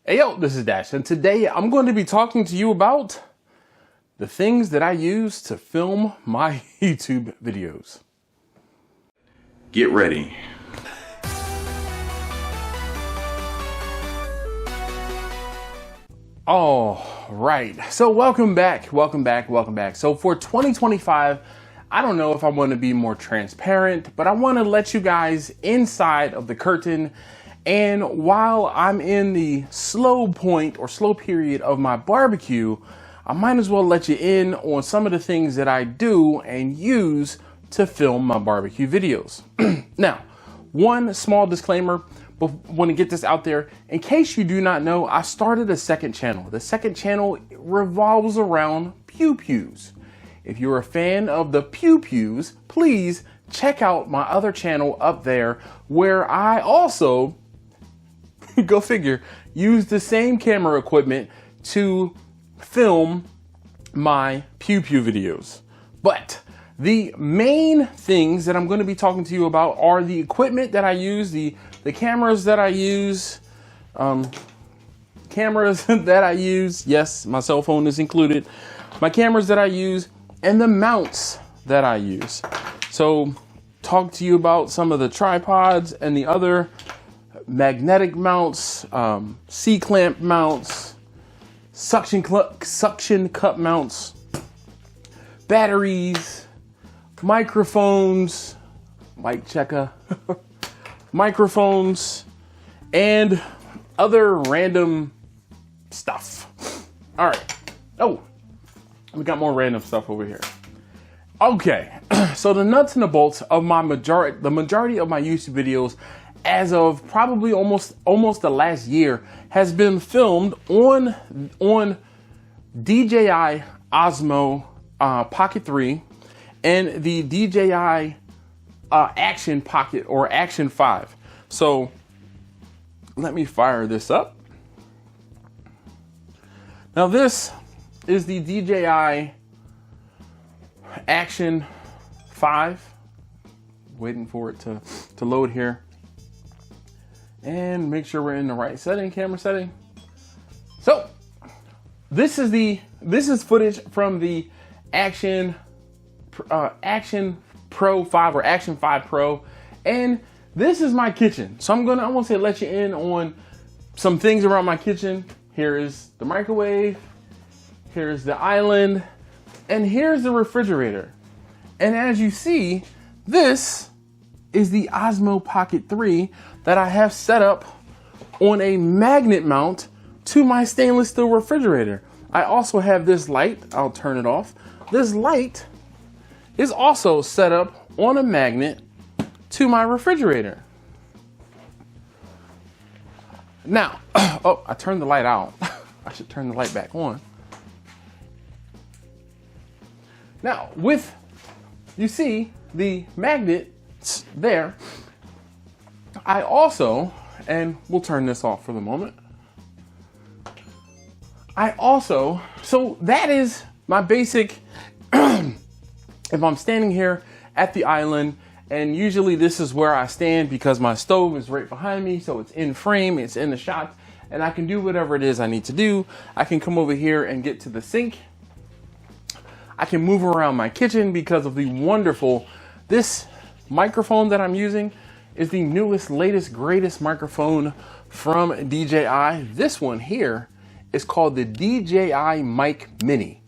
Hey yo, this is Dash, and today I'm going to be talking to you about the things that I use to film my YouTube videos. Get ready. All right, so welcome back. So for 2025, I don't know if I want to be more transparent, but I want to let you guys inside of the curtain. And while I'm in the slow point or slow period of my barbecue, I might as well let you in on some of the things that I do and use to film my barbecue videos. Now, one small disclaimer, but I want to get this out there. In case you do not know, I started a second channel. The second channel revolves around Pew Pews. If you're a fan of the Pew Pews, please check out my other channel up there where I also, go figure, use the same camera equipment to film my Pew Pew videos. But the main things that I'm going to be talking to you about are the equipment that I use, the cameras that I use, yes, my cell phone is included, my cameras that I use, and the mounts that I use. So talk to you about some of the tripods and the other magnetic mounts, C-clamp mounts, suction cup mounts, batteries, microphones, mic checker, microphones, and other random stuff. All right. Oh, we got more random stuff over here. Okay, so the nuts and the bolts of the majority of my YouTube videos, as of probably almost the last year, has been filmed on DJI Osmo Pocket 3 and the DJI Action Pocket or Action 5. So let me fire this up. Now this is the DJI Action 5. Waiting for it to load here. And make sure we're in the right setting, camera setting. So this is footage from the Action Pro 5 or Action 5 Pro, and this is my kitchen. So I want to let you in on some things around my kitchen. Here is the microwave, here's the island, and here's the refrigerator. And as you see, this is the Osmo Pocket 3 that I have set up on a magnet mount to my stainless steel refrigerator. I also have this light. I'll turn it off. This light is also set up on a magnet to my refrigerator. Now, oh, I turned the light out. I should turn the light back on. Now, you see the magnet there. I also, and we'll turn this off for the moment. So that is my basic, if I'm standing here at the island, and usually this is where I stand because my stove is right behind me, so it's in frame, it's in the shot, and I can do whatever it is I need to do. I can come over here and get to the sink. I can move around my kitchen because of the wonderful, this microphone that I'm using is the newest, latest, greatest microphone from DJI. This one here is called the DJI Mic Mini.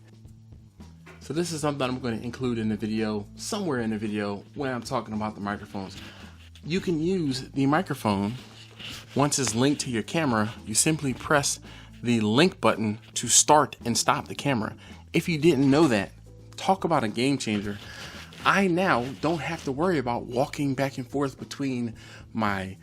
So this is something I'm going to include in the video, somewhere in the video, when I'm talking about the microphones. You can use the microphone once it's linked to your camera. You simply press the link button to start and stop the camera. If you didn't know that, talk about a game changer. I now don't have to worry about walking back and forth between my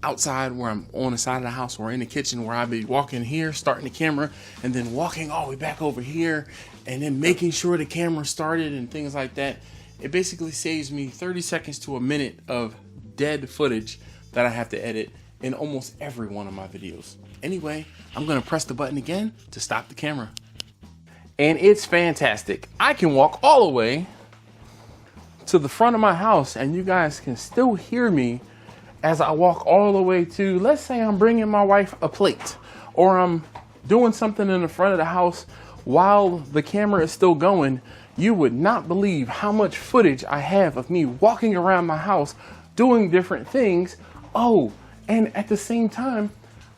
outside where I'm on the side of the house or in the kitchen where I'll be walking here, starting the camera, and then walking all the way back over here and then making sure the camera started and things like that. It basically saves me 30 seconds to a minute of dead footage that I have to edit in almost every one of my videos. Anyway, I'm gonna press the button again to stop the camera. And it's fantastic. I can walk all the way to the front of my house and you guys can still hear me as I walk all the way to, let's say I'm bringing my wife a plate, or I'm doing something in the front of the house while the camera is still going, you would not believe how much footage I have of me walking around my house doing different things. Oh, and at the same time,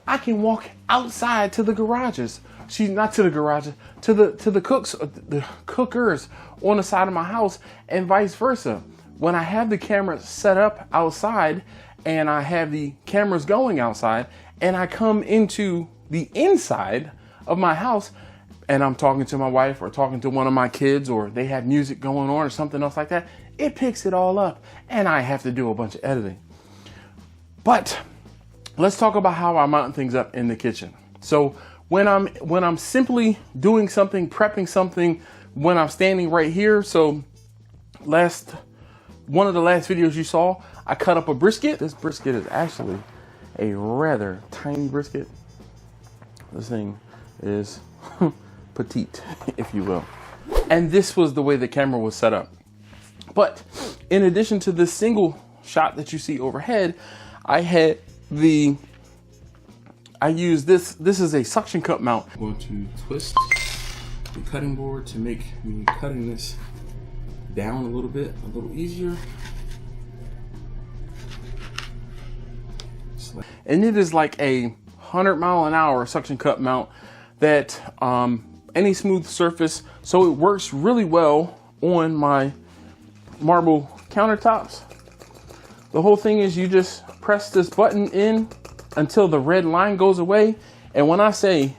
I can walk outside to the garages. Not to the garages, to the cookers on the side of my house, and vice versa. When I have the camera set up outside and I have the cameras going outside and I come into the inside of my house and I'm talking to my wife or talking to one of my kids, or they have music going on or something else like that, it picks it all up and I have to do a bunch of editing. But let's talk about how I mount things up in the kitchen. So when I'm simply doing something, prepping something, when I'm standing right here, so one of the last videos you saw, I cut up a brisket. This brisket is actually a rather tiny brisket. This thing is petite, if you will. And this was the way the camera was set up. But in addition to this single shot that you see overhead, I use this is a suction cup mount. I'm going to twist the cutting board to make me cutting this down a little easier. And it is like a 100-mile-an-hour suction cup mount that any smooth surface, so it works really well on my marble countertops. The whole thing is you just press this button in until the red line goes away. And when I say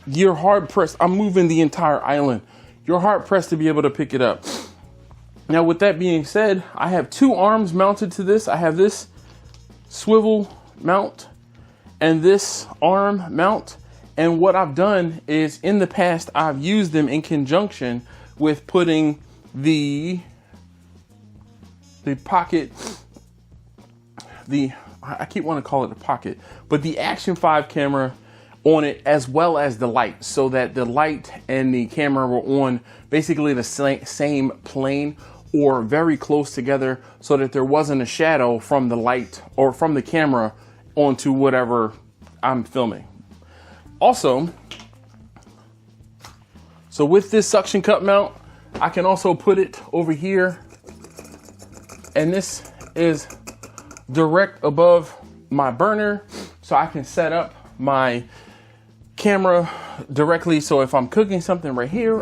you're hard pressed, I'm moving the entire island. You're hard pressed to be able to pick it up. Now, with that being said, I have two arms mounted to this. I have this swivel mount and this arm mount. And what I've done is in the past, I've used them in conjunction with putting the pocket, I keep wanting to call it a pocket, but the Action 5 camera on it, as well as the light, so that the light and the camera were on basically the same plane or very close together, so that there wasn't a shadow from the light or from the camera onto whatever I'm filming. Also, so with this suction cup mount, I can also put it over here, and this is direct above my burner, so I can set up my camera directly. So if I'm cooking something right here,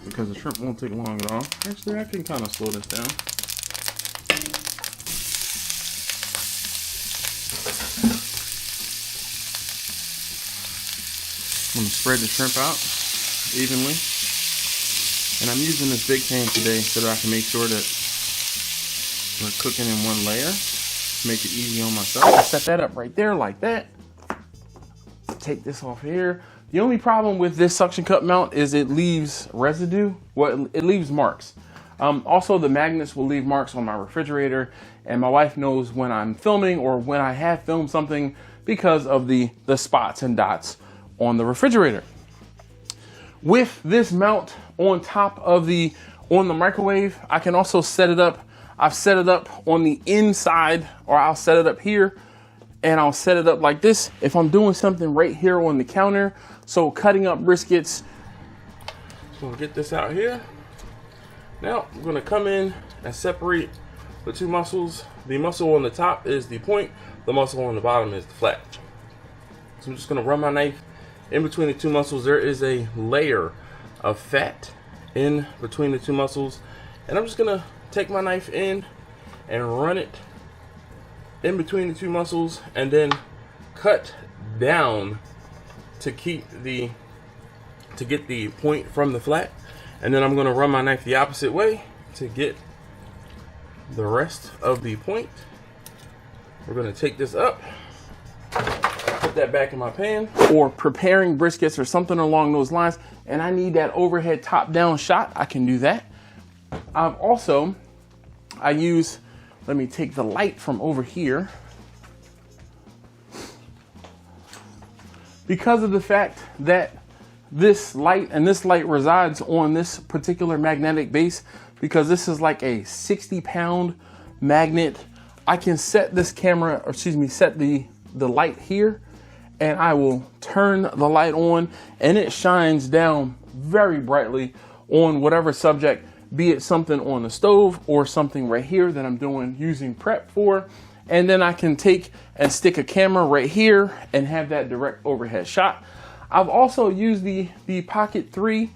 because the shrimp won't take long at all. Actually, I can kind of slow this down. I'm gonna spread the shrimp out evenly, and I'm using this big pan today so that I can make sure that we're cooking in one layer. Make it easy on myself. I set that up right there like that. Take this off here. The only problem with this suction cup mount is it leaves residue. Well, it leaves marks. Also, the magnets will leave marks on my refrigerator, and my wife knows when I'm filming or when I have filmed something because of the spots and dots on the refrigerator. With this mount on top of the microwave, I can also set it up. I've set it up on the inside, or I'll set it up here, and I'll set it up like this if I'm doing something right here on the counter. So cutting up briskets. So I'll get this out here. Now I'm gonna come in and separate the two muscles. The muscle on the top is the point, the muscle on the bottom is the flat. So I'm just gonna run my knife in between the two muscles. There is a layer of fat in between the two muscles, and I'm just gonna take my knife in and run it in between the two muscles, and then cut down to get the point from the flat. And then I'm going to run my knife the opposite way to get the rest of the point. We're going to take this up, put that back in my pan, or preparing briskets or something along those lines, and I need that overhead top down shot. I can do that. Let me take the light from over here. Because of the fact that this light resides on this particular magnetic base, because this is like a 60-pound magnet, I can set this camera, or excuse me, set the light here, and I will turn the light on, and it shines down very brightly on whatever subject, be it something on the stove or something right here that I'm using prep for. And then I can take and stick a camera right here and have that direct overhead shot. I've also used the Pocket 3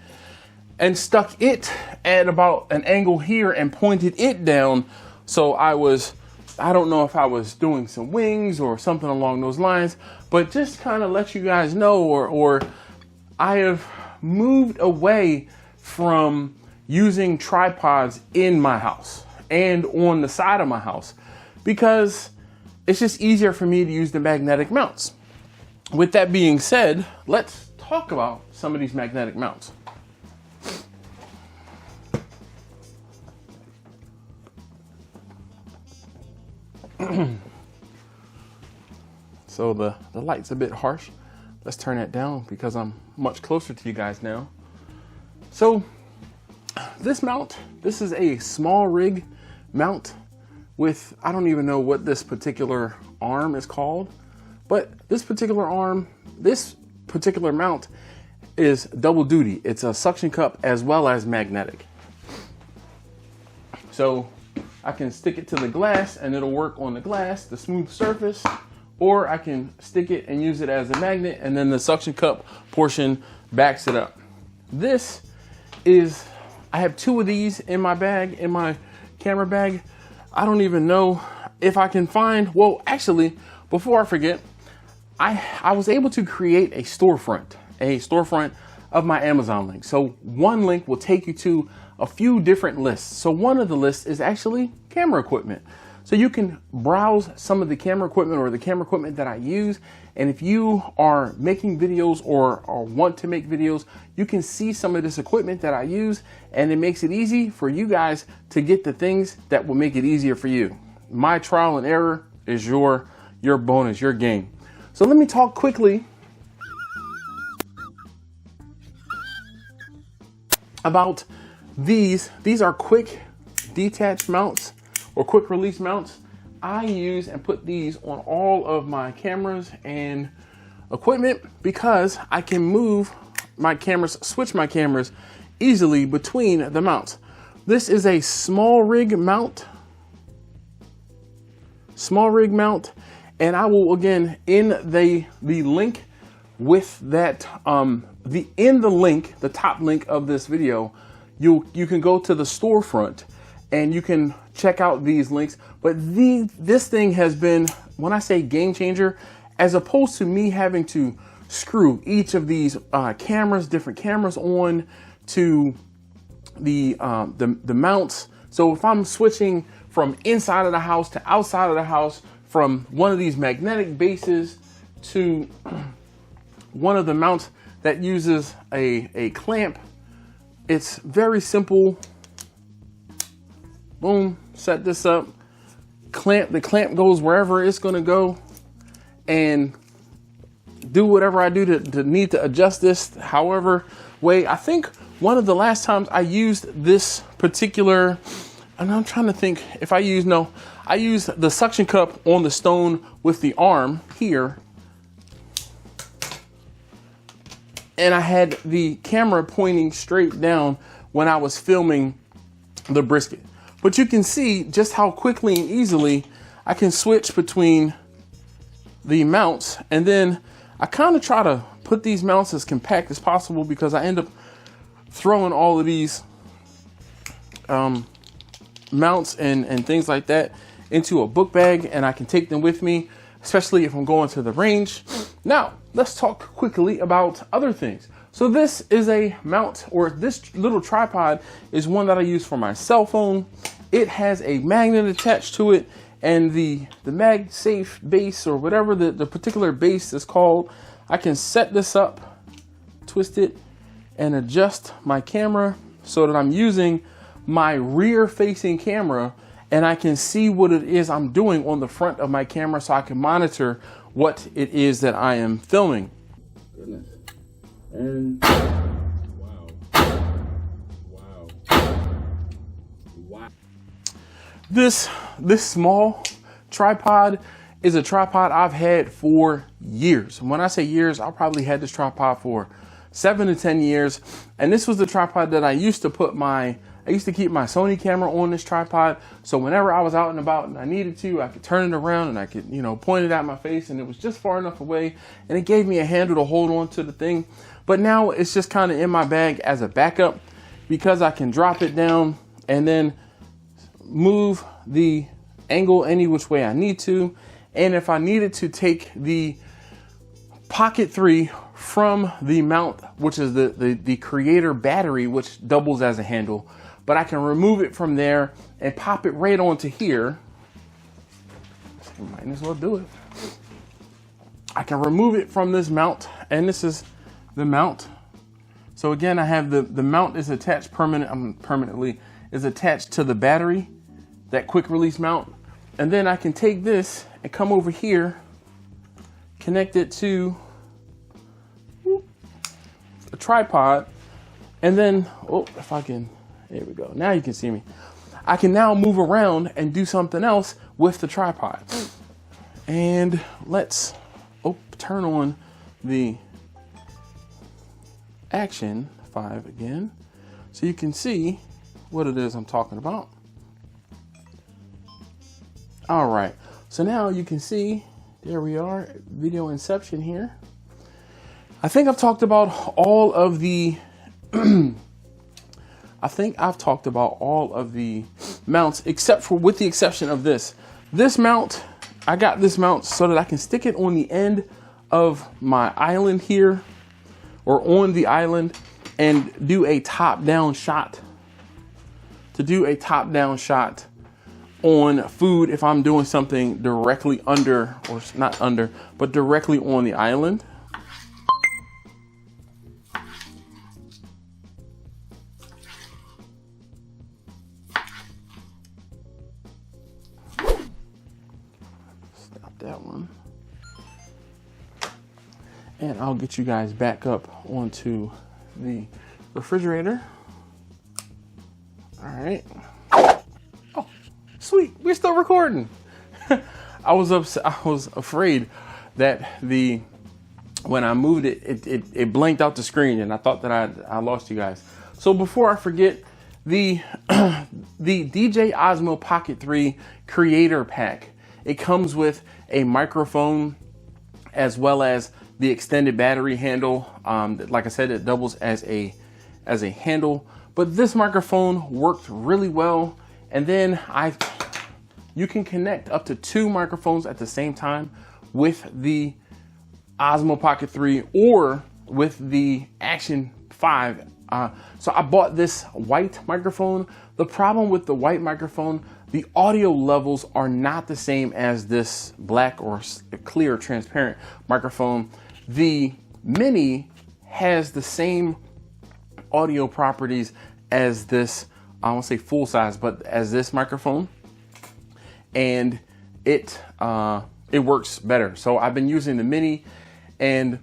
and stuck it at about an angle here and pointed it down. So I don't know if I was doing some wings or something along those lines, but just kind of let you guys know, or I have moved away from using tripods in my house and on the side of my house because it's just easier for me to use the magnetic mounts. With that being said, let's talk about some of these magnetic mounts. So the light's a bit harsh. Let's turn that down because I'm much closer to you guys now. So this mount, this is a small rig mount with, I don't even know what this particular arm is called, but this particular mount is double duty. It's a suction cup as well as magnetic. So I can stick it to the glass and it'll work on the glass, the smooth surface, or I can stick it and use it as a magnet, and then the suction cup portion backs it up. This is, I have 2 of these in my bag, in my camera bag. I don't even know if I can find, well, actually, before I forget, I was able to create a storefront of my Amazon link. So one link will take you to a few different lists. So one of the lists is actually camera equipment. So you can browse some of the camera equipment or the camera equipment that I use. And if you are making videos or want to make videos, you can see some of this equipment that I use, and it makes it easy for you guys to get the things that will make it easier for you. My trial and error is your bonus, your game. So let me talk quickly about these. These are quick detach mounts or quick release mounts. I use and put these on all of my cameras and equipment because I can move my cameras, switch my cameras easily between the mounts. This is a small rig mount, and I will, again, in the link with that, in the link, the top link of this video, you can go to the storefront and you can check out these links. But this thing has been, when I say game changer, as opposed to me having to screw each of these different cameras on to the mounts. So if I'm switching from inside of the house to outside of the house, from one of these magnetic bases to one of the mounts that uses a clamp, it's very simple. Boom, set this up, the clamp goes wherever it's gonna go, and do whatever I do to need to adjust this however way. I think one of the last times I used this particular, and I'm trying to think if I used the suction cup on the stone with the arm here, and I had the camera pointing straight down when I was filming the brisket. But you can see just how quickly and easily I can switch between the mounts. And then I kind of try to put these mounts as compact as possible because I end up throwing all of these mounts and things like that into a book bag, and I can take them with me, especially if I'm going to the range. Now, let's talk quickly about other things. So this is a mount, or this little tripod is one that I use for my cell phone. It has a magnet attached to it, and the MagSafe base, or whatever the particular base is called, I can set this up, twist it, and adjust my camera so that I'm using my rear facing camera, and I can see what it is I'm doing on the front of my camera, so I can monitor what it is that I am filming. Goodness. And wow. This small tripod is a tripod I've had for years. When I say years, I probably had this tripod for 7 to 10 years. And this was the tripod that I used to keep my Sony camera on this tripod. So whenever I was out and about and I needed to, I could turn it around and I could, you know, point it at my face, and it was just far enough away, and it gave me a handle to hold on to the thing. But now it's just kind of in my bag as a backup, because I can drop it down and then move the angle any which way I need to. And if I needed to take the Pocket 3 from the mount, which is the creator battery, which doubles as a handle, but I can remove it from there and pop it right onto here. So might as well do it. I can remove it from this mount, and this is the mount. So again, I have the mount is attached permanently is attached to the battery, that quick release mount. And then I can take this and come over here, connect it to a tripod, and then, oh, if I can, there we go. Now you can see me. I can now move around and do something else with the tripod. And let's turn on the Action 5 again, so you can see what it is I'm talking about. All right, so now you can see, there we are, video inception here. I think I've talked about all of the mounts, except for, with the exception of this mount. I got this mount so that I can stick it on the end of my island here, or on the island, and do a top-down shot. To do a top-down shot on food if I'm doing something directly under, or not under, but directly on the island. Stop that one. And I'll get you guys back up onto the refrigerator. All right. Oh, sweet, we're still recording. I was afraid that when I moved it blanked out the screen, and I thought that I lost you guys. So before I forget, the DJ Osmo Pocket 3 Creator Pack. It comes with a microphone as well as the extended battery handle. Like I said, it doubles as a handle, but this microphone worked really well. And then you can connect up to 2 microphones at the same time with the Osmo Pocket 3 or with the Action 5. So I bought this white microphone. The problem with the white microphone, the audio levels are not the same as this black or clear transparent microphone. The Mini has the same audio properties as this, I won't say full size, but as this microphone, and it works better. So I've been using the Mini, and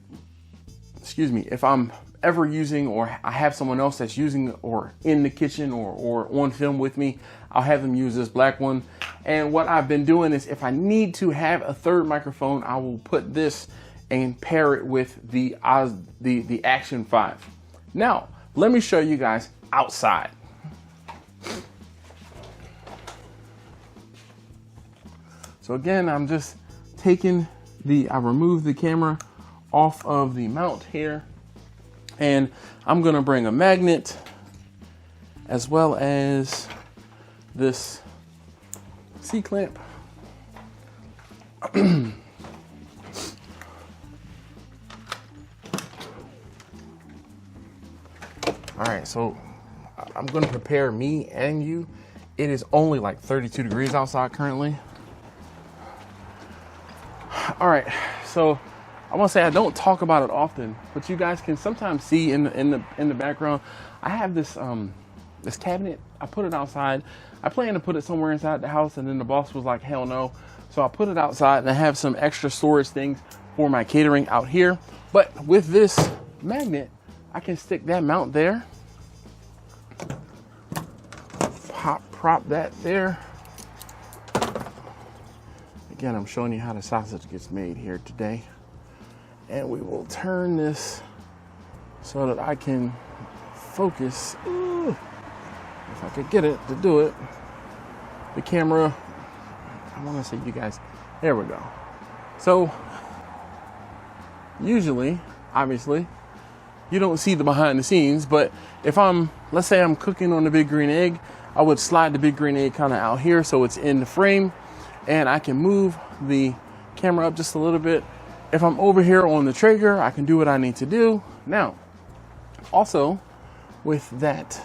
excuse me, if I'm ever using, or I have someone else that's using, or in the kitchen or on film with me, I'll have them use this black one. And what I've been doing is, if I need to have a third microphone, I will put this and pair it with the Action 5. Now, let me show you guys outside. So again, I'm just taking I removed the camera off of the mount here, and I'm gonna bring a magnet as well as this C-clamp. All right, so I'm gonna prepare me and you. It is only like 32 degrees outside currently. All right, so I want to say I don't talk about it often, but you guys can sometimes see in the background, I have this this cabinet. I put it outside. I plan to put it somewhere inside the house, and then the boss was like, hell no. So I put it outside, and I have some extra storage things for my catering out here. But with this magnet, I can stick that mount there, prop that there. Again, I'm showing you how the sausage gets made here today. And we will turn this so that I can focus. Ooh, if I could get it to do it. The camera, I want to say you guys, there we go. So, usually, obviously, you don't see the behind the scenes, but if let's say I'm cooking on the big green egg, I would slide the big green egg kind of out here so it's in the frame, and I can move the camera up just a little bit. If I'm over here on the Traeger, I can do what I need to do. Now, also with that,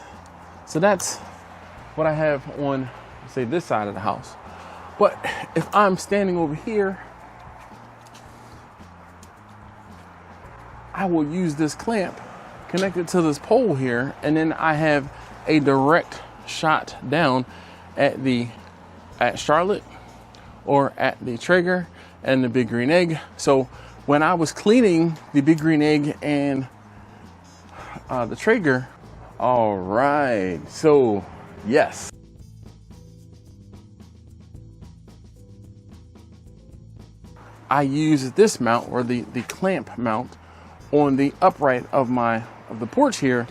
so that's what I have on, say, this side of the house. But if I'm standing over here, I will use this clamp connected to this pole here, and then I have a direct shot down at Charlotte or at the Traeger and the big green egg. So when I was cleaning the big green egg and the Traeger, all right, so yes. I use this mount, or the clamp mount, on the upright of the porch here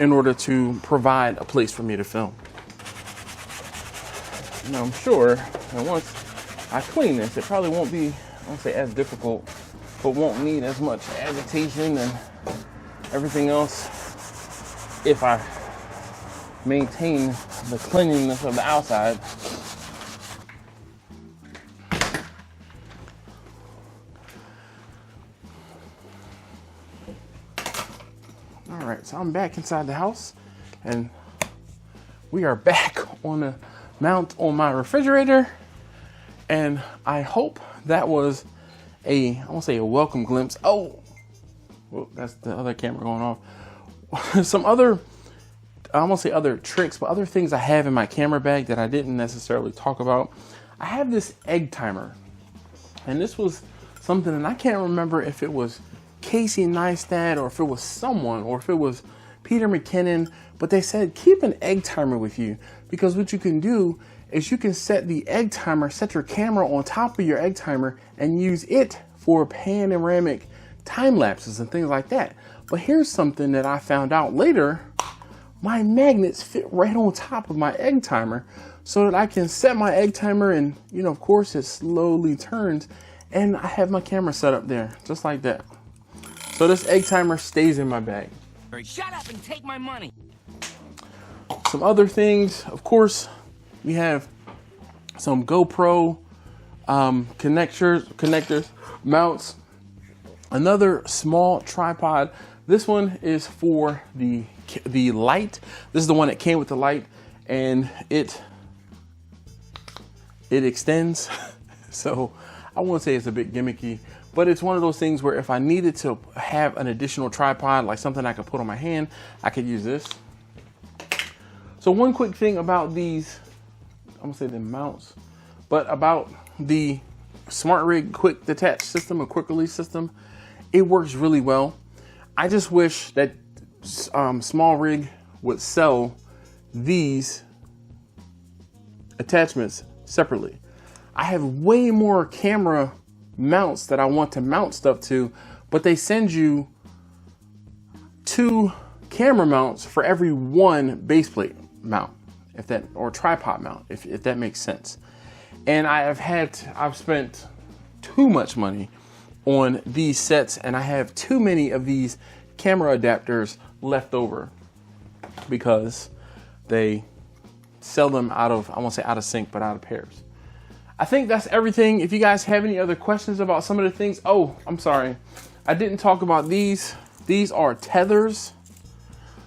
in order to provide a place for me to film. Now I'm sure that once I clean this, it probably won't be, I won't say as difficult, but won't need as much agitation and everything else if I maintain the cleanliness of the outside. All right, so I'm back inside the house, and we are back on the mount on my refrigerator, and I hope that was I won't say a welcome glimpse. Oh, well, that's the other camera going off. Some other, I won't say other tricks, but other things I have in my camera bag that I didn't necessarily talk about. I have this egg timer, and this was something, and I can't remember if it was Casey Neistat or if it was someone, or if it was Peter McKinnon, but they said keep an egg timer with you, because what you can do is you can set the egg timer, set your camera on top of your egg timer and use it for panoramic time lapses and things like that. But here's something that I found out later. My magnets fit right on top of my egg timer so that I can set my egg timer, and of course it slowly turns, and I have my camera set up there just like that. So this egg timer stays in my bag. Shut up and take my money. Some other things, of course, we have some GoPro connectors, mounts, another small tripod. This one is for the light. This is the one that came with the light, and it extends. So I won't say it's a bit gimmicky, but it's one of those things where if I needed to have an additional tripod, like something I could put on my hand, I could use this. So one quick thing about these, I'm gonna say the mounts, but about the SmartRig quick detach system, a quick release system, it works really well. I just wish that SmartRig would sell these attachments separately. I have way more camera mounts that I want to mount stuff to, but they send you 2 camera mounts for every 1 base plate mount, or tripod mount, if that makes sense. And I've spent too much money on these sets, and I have too many of these camera adapters left over because they sell them out of, I won't say out of sync, but out of pairs. I think that's everything. If you guys have any other questions about some of the things, oh, I'm sorry, I didn't talk about these. These are tethers.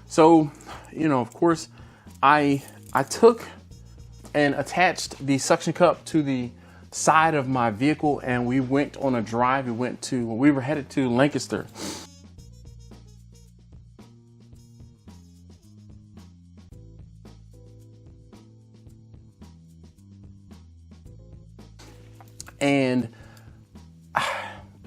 So, of course, I took and attached the suction cup to the side of my vehicle, and we went on a drive. We were headed to Lancaster. And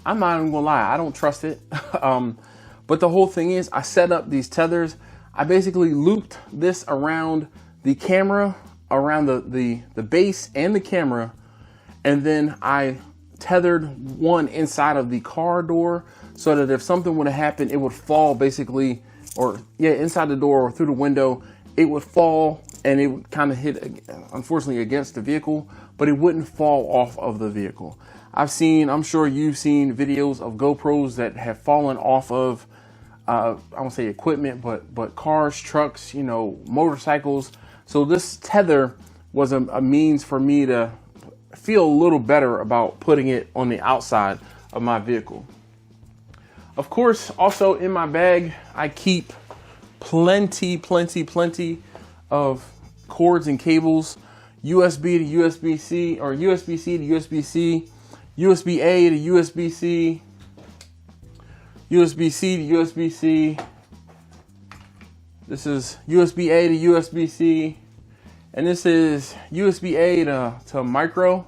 I'm not even gonna lie, I don't trust it. But the whole thing is, I set up these tethers. I basically looped this around the camera, around the base and the camera, And then I tethered one inside of the car door so that if something would have happened, it would fall basically, or yeah, inside the door or through the window, it would fall and it would kind of hit, unfortunately, against the vehicle, but it wouldn't fall off of the vehicle. I'm sure you've seen videos of GoPros that have fallen off of, I won't say equipment, but cars, trucks, you know, motorcycles. So this tether was a means for me to feel a little better about putting it on the outside of my vehicle. Of course, also in my bag, I keep plenty of cords and cables, USB to USB-C, or USB-C to USB-C, USB-A to USB-C, USB-C to USB-C. This is USB-A to USB-C, and this is USB-A to micro.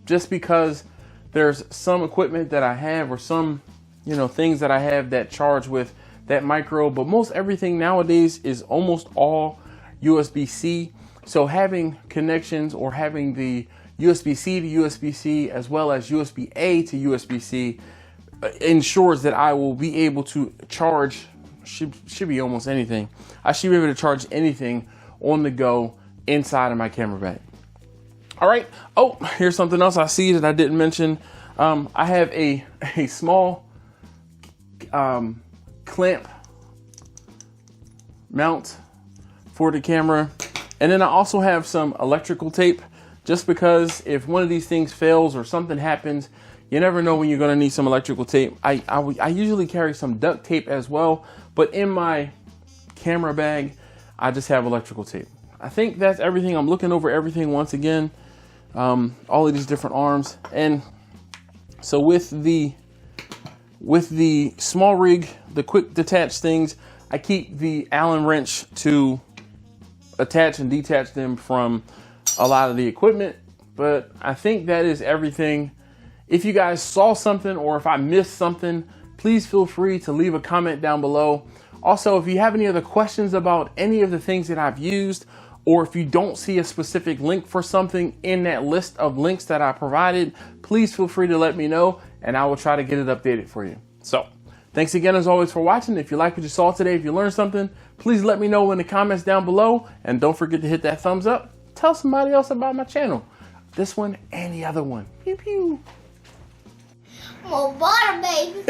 Just because there's some equipment that I have, or some, you know, things that I have that charge with that micro, but most everything nowadays is almost all USB-C. So having connections, or having the USB-C to USB-C as well as USB-A to USB-C ensures that I will be able to charge, should be almost anything. I should be able to charge anything on the go inside of my camera bag. All right. Oh, here's something else I see that I didn't mention. I have a small clamp mount for the camera. And then I also have some electrical tape, just because if one of these things fails or something happens, you never know when you're going to need some electrical tape. I usually carry some duct tape as well, but in my camera bag, I just have electrical tape. I think that's everything. I'm looking over everything once again, all of these different arms. And so with the small rig, the quick detach things, I keep the Allen wrench to attach and detach them from a lot of the equipment. But I think that is everything. If you guys saw something, or if I missed something, please feel free to leave a comment down below. Also, if you have any other questions about any of the things that I've used, or if you don't see a specific link for something in that list of links that I provided, please feel free to let me know, and I will try to get it updated for you. So thanks again, as always, for watching. If you like what you saw today, if you learned something, please let me know in the comments down below, and don't forget to hit that thumbs up. Tell somebody else about my channel, this one and the other one. Pew pew. More butter, baby.